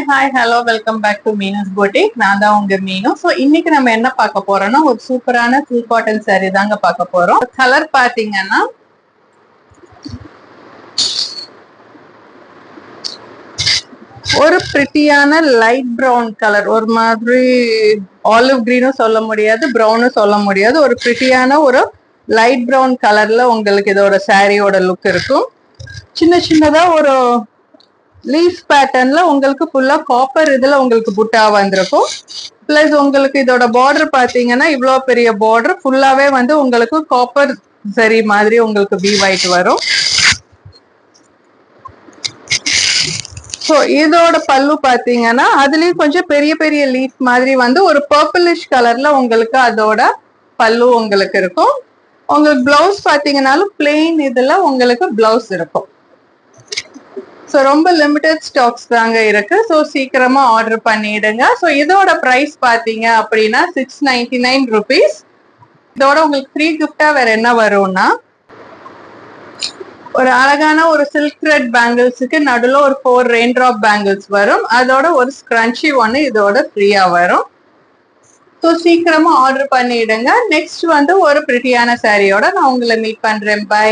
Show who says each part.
Speaker 1: Hi hello welcome back to Meena's boutique. நான் தான் உங்க மீனு. ஸோ இன்னைக்கு நம்ம என்ன பார்க்க போறோம்னா ஒரு சூப்பரான சில்க் காட்டன் saree தாங்க பார்க்க போறோம். கலர் பாத்தீங்கன்னா ஒரு பிரிட்டியான லைட் ப்ரௌன் கலர், ஒரு மாதிரி ஆலிவ் கிரீனும் சொல்ல முடியாது, ப்ரௌனும் சொல்ல முடியாது, ஒரு பிரிட்டியான ஒரு லைட் ப்ரௌன் கலர்ல உங்களுக்கு இதோட சாரியோட லுக் இருக்கும். சின்ன சின்னதா ஒரு லீஃப் பேட்டர்ன்ல உங்களுக்கு ஃபுல்லா காப்பர் இதுல உங்களுக்கு புட்டா வந்திருக்கும். பிளஸ் உங்களுக்கு இதோட பார்டர் பாத்தீங்கன்னா இவ்வளவு பெரிய பார்டர் ஃபுல்லாவே வந்து உங்களுக்கு காப்பர் சரி மாதிரி உங்களுக்கு வீவ் ஆயிட்டு வரும். ஸோ இதோட பல்லு பாத்தீங்கன்னா அதுலயும் கொஞ்சம் பெரிய பெரிய லீஃப் மாதிரி வந்து ஒரு பர்பிளிஷ் கலர்ல உங்களுக்கு அதோட பல்லு உங்களுக்கு இருக்கும். உங்களுக்கு பிளவுஸ் பாத்தீங்கன்னாலும் பிளெயின் இதுல உங்களுக்கு பிளவுஸ் இருக்கும். ஸோ ரொம்ப லிமிடெட் ஸ்டாக்ஸ் தாங்க இருக்கு. ஸோ சீக்கிரமா ஆர்டர் பண்ணிடுங்க. ஸோ இதோட பிரைஸ் பாத்தீங்க அப்படின்னா 699 rupees. இதோட உங்களுக்கு ஃப்ரீ கிஃப்டா வேற என்ன வரும்னா ஒரு அழகான ஒரு சில்க் த்ரெட் பேங்கிள்ஸுக்கு நடுவில் ஒரு 4 ரெயின் ட்ராப் பேங்கிள்ஸ் வரும். அதோட ஒரு ஸ்க்ரன்ச்சி ஒன்று இதோட ஃப்ரீயா வரும். ஸோ சீக்கிரமா ஆர்டர் பண்ணிடுங்க. நெக்ஸ்ட் வந்து ஒரு பிரிட்டியான சாரியோட நான் உங்களை மீட் பண்றேன். பை.